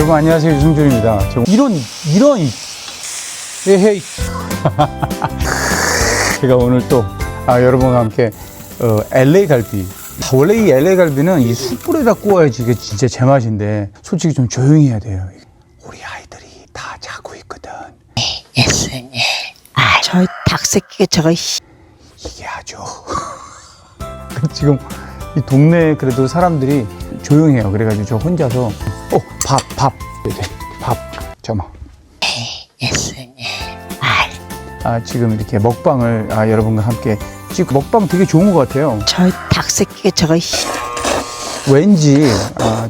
여러분 안녕하세요, 유승준입니다. 이런 헤이 제가 오늘 또 여러분과 함께 LA 갈비. 원래 이 LA 갈비는 이 숯불에다 구워야지 이게 진짜 제맛인데 솔직히 좀 조용히 해야 돼요. 우리 아이들이 다 자고 있거든. 예수님. 저희 닭새끼가 저거 이게 아주 지금 이 동네에 그래도 사람들이 조용해요. 그래가지고 저 혼자서 밥 잠깐만. 예수님. 지금 이렇게 먹방을 여러분과 함께 찍고 먹방 되게 좋은 것 같아요. 저희 닭새끼가 저거 왠지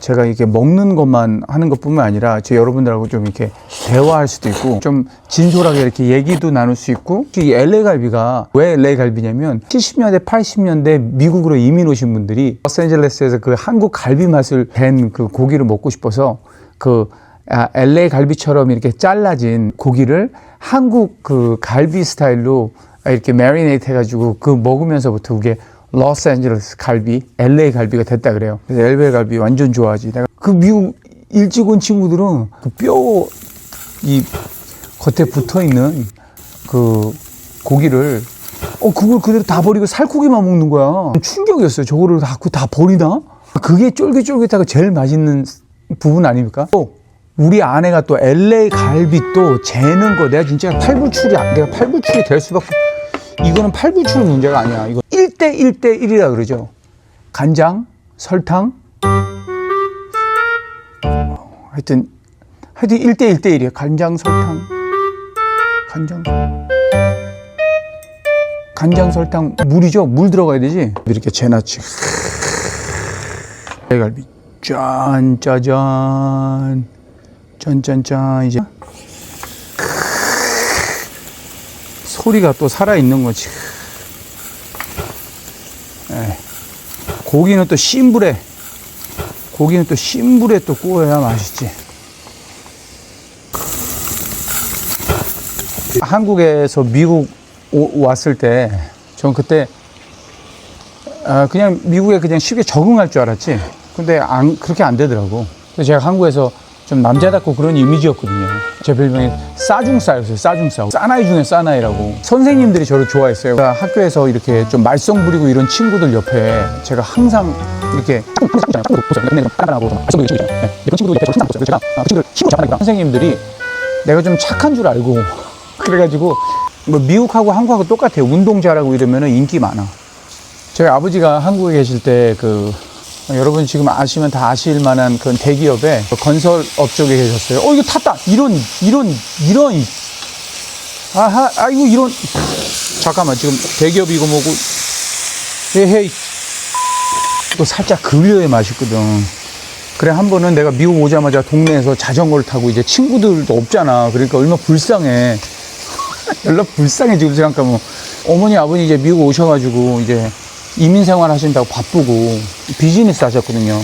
제가 이렇게 먹는 것만 하는 것뿐만 아니라 제 여러분들하고 좀 이렇게 대화할 수도 있고 좀 진솔하게 이렇게 얘기도 나눌 수 있고. 이 LA 갈비가 왜 LA 갈비냐면 70년대 80년대 미국으로 이민 오신 분들이 로스앤젤레스에서 그 한국 갈비 맛을 댄 그 고기를 먹고 싶어서 그 LA 갈비처럼 이렇게 잘라진 고기를 한국 그 갈비 스타일로 이렇게 매리네이트 해가지고 그 먹으면서부터 그게 로스앤젤레스 갈비, LA 갈비가 됐다 그래요. 그래서 LA 갈비 완전 좋아하지. 내가 그 미국 일찍 온 친구들은 그 뼈 이 겉에 붙어 있는 그 고기를 그걸 그대로 다 버리고 살코기만 먹는 거야. 충격이었어요. 저거를 다 버리나? 그게 쫄깃쫄깃하고 제일 맛있는 부분 아닙니까? 우리 아내가 또 LA 갈비 또 재는 거 내가 진짜 내가 팔불출이 될 수밖에. 이거는 팔불출 문제가 아니야. 이거 1대1대1이라 그러죠. 간장, 설탕. 하여튼 1대1대1이야. 간장, 설탕. 간장, 설탕, 물이죠. 물 들어가야 되지. 이렇게 재놨지. 갈비. 짠, 짜잔. 짠짠짠. 이제 소리가 또 살아있는 거지. 고기는 또 신불에 또 구워야 맛있지. 한국에서 미국 왔을 때 전 그때 그냥 미국에 그냥 쉽게 적응할 줄 알았지. 근데 그렇게 안 되더라고. 그래서 제가 한국에서 좀 남자답고 그런 이미지였거든요. 제 별명이 싸중싸였어요. 싸중싸. 싸나이 중에 싸나이라고. 선생님들이 저를 좋아했어요. 제가 학교에서 이렇게 좀 말썽 부리고 이런 친구들 옆에 제가 항상 이렇게 선생님들이 내가 좀 착한 줄 알고 그래가지고 뭐 미국하고 한국하고 똑같아요. 운동 잘하고 이러면 인기 많아. 저희 아버지가 한국에 계실 때 여러분 지금 아시면 다 아실 만한 그런 대기업의 건설업 쪽에 계셨어요. 이거 탔다. 이런. 이런. 잠깐만, 지금 대기업 이거 뭐고. 헤이. 또 살짝 급여에 맛있거든. 그래, 한 번은 내가 미국 오자마자 동네에서 자전거를 타고 이제 친구들도 없잖아. 그러니까 얼마나 불쌍해. 얼마나 불쌍해, 지금 생각하면. 어머니, 아버님 이제 미국 오셔가지고 이제 이민 생활 하신다고 바쁘고 비즈니스 하셨거든요.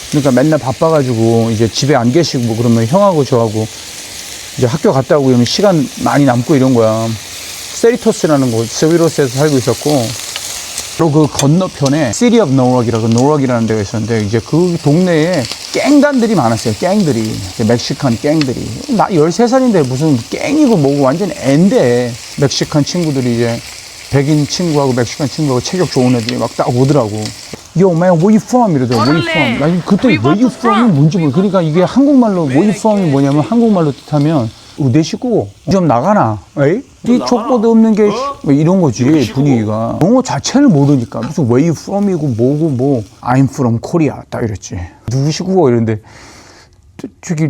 그러니까 맨날 바빠가지고 이제 집에 안 계시고 뭐 그러면 형하고 저하고 이제 학교 갔다 오고 이러면 시간 많이 남고 이런 거야. 세리토스라는 곳, 스위로스에서 살고 있었고, 또 그 건너편에 시티 오브 노럭이라는 데가 있었는데 이제 그 동네에 갱단들이 많았어요. 갱들이. 멕시칸 갱들이. 나 13살인데 무슨 갱이고 뭐고 완전 앤데 멕시칸 친구들이 이제 백인 친구하고 멕시칸 친구하고 체격 좋은 애들이 막 딱 오더라고. Yo man, where you from? 이러더라고. Where you from? 나 그때 where you from이 뭔지 모르겠어. 그러니까 이게 한국말로 where you from이 뭐냐면 한국말로 뜻하면 내 식구 좀 나가나? 에이? 이 족보도 없는 게 이런 거지 분위기가. 영어 자체를 모르니까 무슨 where you from이고 뭐고 뭐 I'm from Korea 딱 이랬지. 누구시고 이랬는데 저기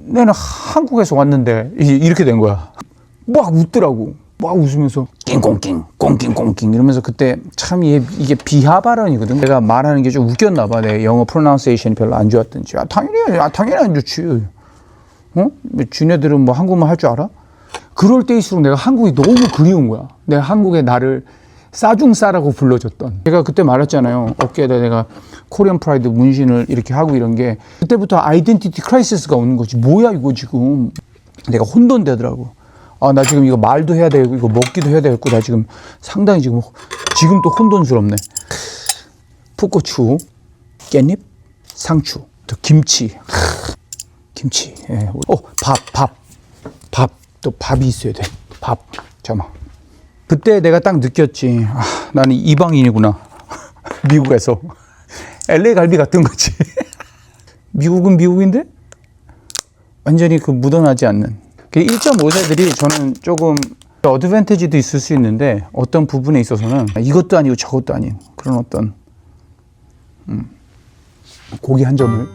내는 한국에서 왔는데 이렇게 된 거야. 막 웃더라고. 막 웃으면서 꽁꽁 이러면서 그때 참 이게 비하 발언이거든. 내가 말하는 게 좀 웃겼나 봐. 내 영어 프로나운세이션이 별로 안 좋았던지. 당연히 안 좋지. 지네들은 뭐 한국말 할 줄 알아? 그럴 때일수록 내가 한국이 너무 그리운 거야. 내가 한국에 나를 싸중싸라고 불러줬던. 제가 그때 말했잖아요. 어깨에다 내가 코리안 프라이드 문신을 이렇게 하고 이런 게 그때부터 아이덴티티 크라이시스가 오는 거지. 뭐야 이거 지금. 내가 혼돈되더라고. 나 지금 이거 말도 해야 되고, 이거 먹기도 해야 되겠고, 나 지금 상당히 지금 또 혼돈스럽네. 풋고추, 깻잎, 상추, 또 김치. 김치. 예. 밥. 또 밥이 있어야 돼. 밥. 잠깐만. 그때 내가 딱 느꼈지. 아, 나는 이방인이구나. 미국에서. LA 갈비 같은 거지. 미국은 미국인데 완전히 그 묻어나지 않는. 1.5세들이 저는 조금 어드밴티지도 있을 수 있는데 어떤 부분에 있어서는 이것도 아니고 저것도 아닌 그런 어떤 고기 한 점을,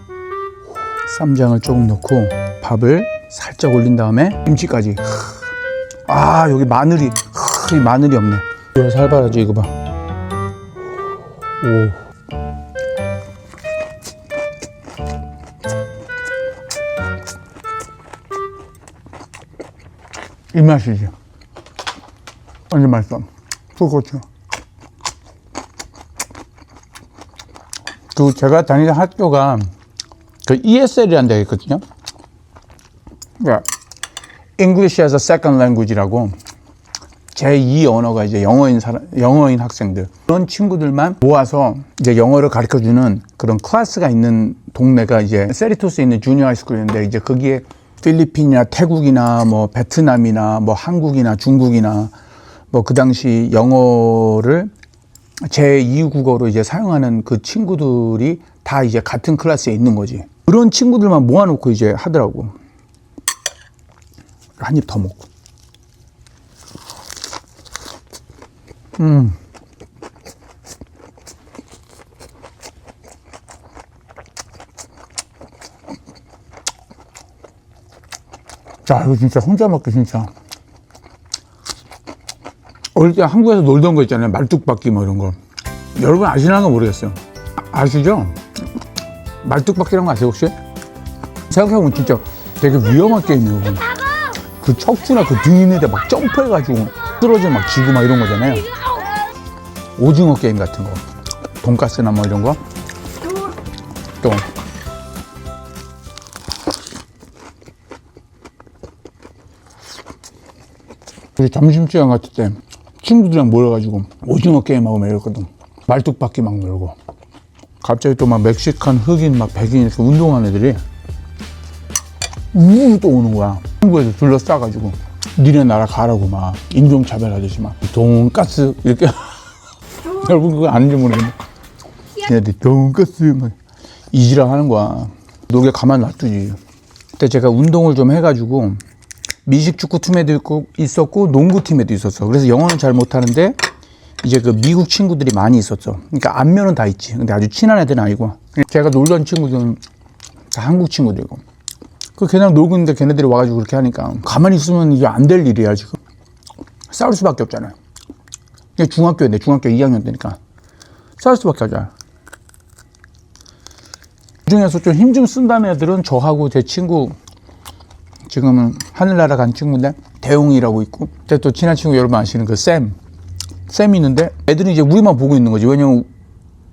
쌈장을 조금 넣고 밥을 살짝 올린 다음에 김치까지. 아, 여기 마늘이, 이 마늘이 없네. 이거 살벌하지, 이거 봐. 오. 이 맛이지. 완전 맛있어. 꿀고추. 그 제가 다니던 학교가 그 ESL이라는 데가 있거든요. 그러니까 English as a Second Language라고 제2 언어가 이제 영어인 학생들, 그런 친구들만 모아서 이제 영어를 가르쳐주는 그런 클래스가 있는 동네가 이제 세리토스에 있는 주니어 하이스쿨인데, 이제 거기에 필리핀이나 태국이나 뭐 베트남이나 뭐 한국이나 중국이나 뭐 그 당시 영어를 제2 국어로 이제 사용하는 그 친구들이 다 이제 같은 클래스에 있는 거지. 그런 친구들만 모아놓고 이제 하더라고. 한 입 더 먹고. 자, 이거 진짜 혼자 먹기 진짜. 어릴 때 한국에서 놀던 거 있잖아요. 말뚝박기 뭐 이런 거. 여러분 아시나가 모르겠어요. 아시죠? 말뚝박기라는 거 아세요, 혹시? 생각해보면 진짜 되게 위험한 게임이에요. 그 척추나 그 등 있는데 막 점프해가지고 쓰러져 막 지고 막 이런 거잖아요. 오징어 게임 같은 거. 돈가스나 뭐 이런 거. 또. 우리 점심시간 같을 때 친구들이랑 모여가지고 오징어 게임하고 막 이랬거든. 말뚝박기 막 놀고. 갑자기 또 막 멕시칸, 흑인, 막 백인 이렇게 운동하는 애들이 우르르 또 오는 거야. 한국에서 둘러싸가지고 니네 나라 가라고 막 인종차별하듯이 막 돈가스 이렇게. 여러분 그거 아는지 모르겠네. 얘네들 돈가스 막 이지랄 하는 거야. 놀게 가만 놔두지. 그때 제가 운동을 좀 해가지고 미식축구팀에도 있었고 농구팀에도 있었어. 그래서 영어는 잘 못하는데 이제 그 미국 친구들이 많이 있었죠. 그러니까 안면은 다 있지. 근데 아주 친한 애들은 아니고. 제가 놀던 친구들은 다 한국 친구들이고. 그 걔네랑 놀고 있는데 걔네들이 와가지고 그렇게 하니까 가만히 있으면 이게 안 될 일이야 지금. 싸울 수밖에 없잖아요. 중학교인데 중학교 2학년 되니까 싸울 수밖에 없잖아. 그 중에서 좀 힘 좀 쓴다는 애들은 저하고 제 친구, 지금은 하늘나라 간 친구인데 대웅이라고 있고, 제 또 친한 친구 여러분 아시는 그 쌤이 있는데, 애들이 이제 우리만 보고 있는 거지. 왜냐면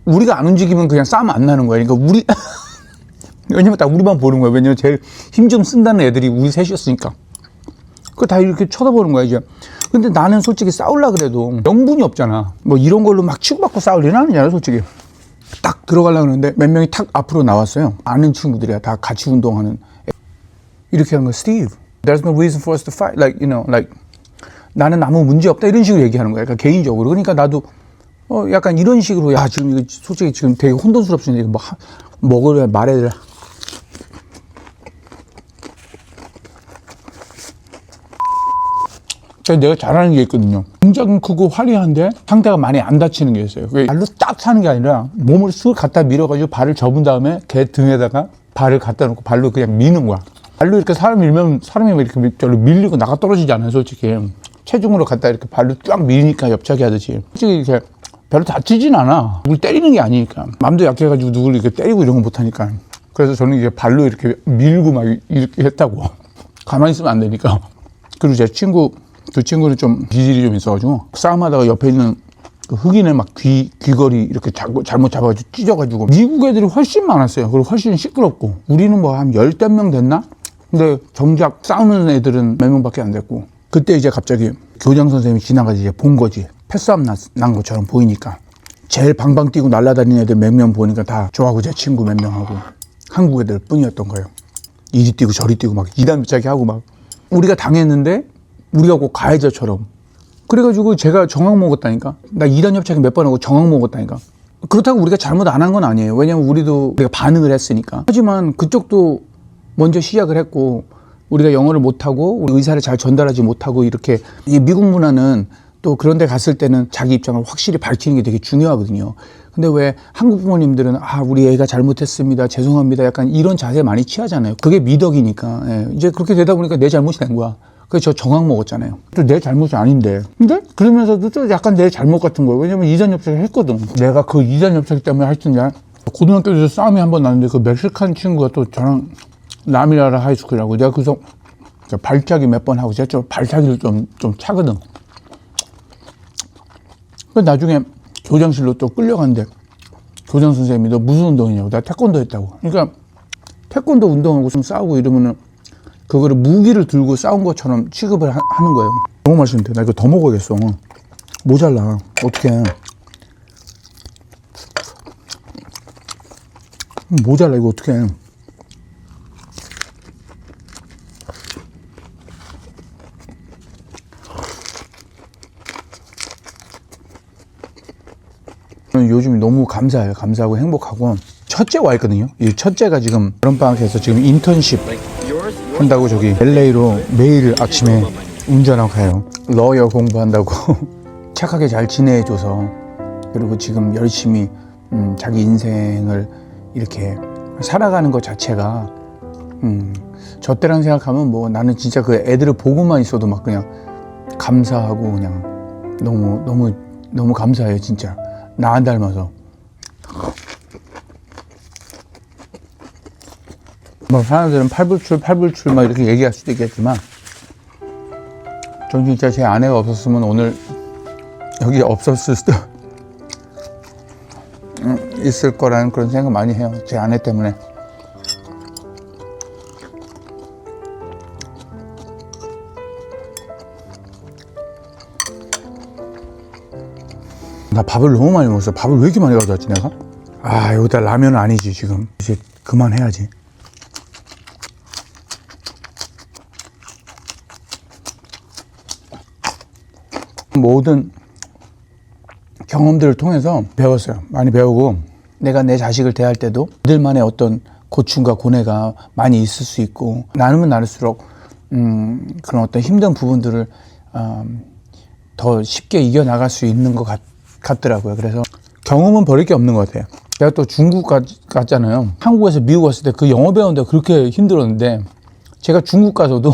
우리가 안 움직이면 그냥 싸움 안 나는 거야. 그러니까 왜냐면 다 우리만 보는 거야. 왜냐면 제일 힘 좀 쓴다는 애들이 우리 셋이었으니까. 그거 다 이렇게 쳐다보는 거야 이제. 근데 나는 솔직히 싸우려 그래도 명분이 없잖아. 뭐 이런 걸로 막 치고받고 싸울 일은 아니잖아 솔직히. 딱 들어가려고 하는데 몇 명이 탁 앞으로 나왔어요. 아는 친구들이야. 다 같이 운동하는. 이렇게 하는 거야. Steve, there's no reason for us to fight. Like, you know, like 나는 아무 문제 없다 이런 식으로 얘기하는 거야. 그러니까 개인적으로. 그러니까 나도 약간 이런 식으로, 야 지금 이거 솔직히 지금 되게 혼돈스럽습니다. 뭐 먹으려 말해야 돼. 내가 잘하는 게 있거든요. 동작은 크고 화려한데 상대가 많이 안 다치는 게 있어요. 그게 발로 딱 차는 게 아니라 몸을 쓱 갖다 밀어가지고 발을 접은 다음에 걔 등에다가 발을 갖다 놓고 발로 그냥 미는 거야. 발로 이렇게 사람 밀면 사람이 이렇게 별로 밀리고 나가 떨어지지 않아요, 솔직히. 체중으로 갖다 이렇게 발로 쫙 밀니까 옆차기 하듯이. 솔직히 이렇게 별로 다치진 않아. 누굴 때리는 게 아니니까. 마음도 약해가지고 누굴 이렇게 때리고 이런 거 못하니까. 그래서 저는 이제 발로 이렇게 밀고 막 이렇게 했다고. 가만히 있으면 안 되니까. 그리고 제 두 친구는 좀 기질이 좀 있어가지고 싸움하다가 옆에 있는 그 흑인의 막 귀걸이 이렇게 잘못 잡아가지고 찢어가지고. 미국 애들이 훨씬 많았어요. 그리고 훨씬 시끄럽고. 우리는 뭐 한 10대 명 됐나? 근데 정작 싸우는 애들은 몇 명밖에 안 됐고. 그때 이제 갑자기 교장 선생님이 지나가서 이제 본 거지. 패싸움 난 것처럼 보이니까. 제일 방방 뛰고 날아다니는 애들 몇 명 보니까 다 저하고 제 친구 몇 명하고 한국 애들 뿐이었던 거예요. 이리 뛰고 저리 뛰고 막 이단합작이 하고 막 우리가 당했는데 우리가 꼭 가해자처럼 그래가지고 제가 정황 먹었다니까. 나 이단 협착이 몇 번 하고 정황 먹었다니까. 그렇다고 우리가 잘못 안 한 건 아니에요. 왜냐면 우리도 우리가 반응을 했으니까. 하지만 그쪽도 먼저 시작을 했고 우리가 영어를 못하고 우리 의사를 잘 전달하지 못하고 이렇게 이 미국 문화는 또 그런 데 갔을 때는 자기 입장을 확실히 밝히는 게 되게 중요하거든요. 근데 왜 한국 부모님들은 우리 애가 잘못했습니다. 죄송합니다. 약간 이런 자세 많이 취하잖아요. 그게 미덕이니까. 예. 이제 그렇게 되다 보니까 내 잘못이 된 거야. 그래서 저 정황 먹었잖아요. 또 내 잘못이 아닌데. 근데 그러면서도 또 약간 내 잘못 같은 거예요. 왜냐면 이단 협착을 했거든. 내가 그 이단 협착 때문에 하여튼 고등학교에서 싸움이 한 번 났는데 그 멕시칸 친구가 또 저랑 라미라라 하이스쿨이라고 내가 그래서 발차기 몇 번 하고 제가 좀 발차기를 좀 차거든. 나중에 교장실로 또 끌려갔는데 교장 선생님이 너 무슨 운동이냐고. 나 태권도 했다고. 그러니까 태권도 운동하고 좀 싸우고 이러면은 그거를 무기를 들고 싸운 것처럼 취급을 하는 거예요. 너무 맛있는데 나 이거 더 먹어야겠어. 모자라. 어떡해. 모자라 이거 어떡해. 요즘 너무 감사해요. 감사하고 행복하고 첫째 와 있거든요. 이 첫째가 지금 여름방학에서 지금 인턴십 한다고 저기 LA로 매일 아침에 운전하고 가요. 러여 공부한다고 착하게 잘 지내줘서 그리고 지금 열심히 자기 인생을 이렇게 살아가는 것 자체가 저 때랑 생각하면 뭐 나는 진짜 그 애들을 보고만 있어도 막 그냥 감사하고 그냥 너무 감사해요. 진짜 나 안 닮아서. 뭐 사람들은 팔불출 막 이렇게 얘기할 수도 있겠지만 전 진짜 제 아내가 없었으면 오늘 여기 없었을 수도 있을 거라는 그런 생각 많이 해요. 제 아내 때문에. 나 밥을 너무 많이 먹었어. 밥을 왜 이렇게 많이 가져왔지 내가? 여기다 라면은 아니지 지금. 이제 그만해야지. 모든 경험들을 통해서 배웠어요. 많이 배우고 내가 내 자식을 대할 때도 그들만의 어떤 고충과 고뇌가 많이 있을 수 있고 나누면 나눌수록 그런 어떤 힘든 부분들을 더 쉽게 이겨나갈 수 있는 것 같더라고요. 그래서 경험은 버릴 게 없는 것 같아요. 제가 또 중국 갔잖아요. 한국에서 미국 왔을 때 그 영어 배우는데 그렇게 힘들었는데 제가 중국 가서도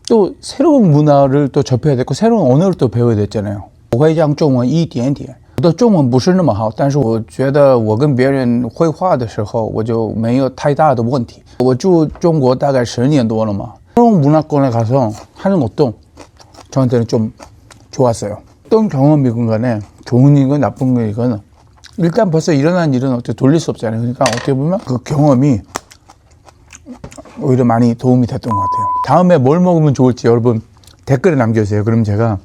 또 새로운 문화를 또 접해야 됐고 새로운 언어를 또 배워야 됐잖아요. 我会讲中文一点点，我的中文不是那么好，但是我觉得我跟别人会话的时候我就没有太大的问题。我住中国大概10年多了嘛。 새로운 문화권에 가서 하는 것도 저한테는 좀 좋았어요. 어떤 경험이건 간에 좋은 일이건 나쁜 일이건 일단 벌써 일어난 일은 어떻게 돌릴 수 없잖아요. 그러니까 어떻게 보면 그 경험이 오히려 많이 도움이 됐던 것 같아요. 다음에 뭘 먹으면 좋을지 여러분 댓글에 남겨주세요. 그럼 제가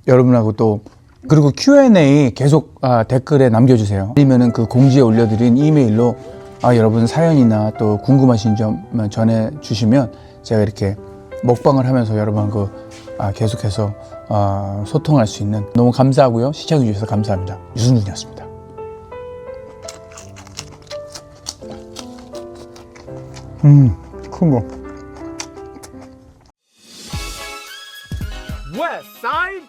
여러분하고 또 그리고 Q&A 계속 댓글에 남겨주세요. 아니면은 그 공지에 올려드린 이메일로 여러분 사연이나 또 궁금하신 점 전해주시면 제가 이렇게 먹방을 하면서 여러분하고 계속해서 소통할 수 있는 너무 감사하고요. 시청해주셔서 감사합니다. 유승준이었습니다. 큰 거. West Side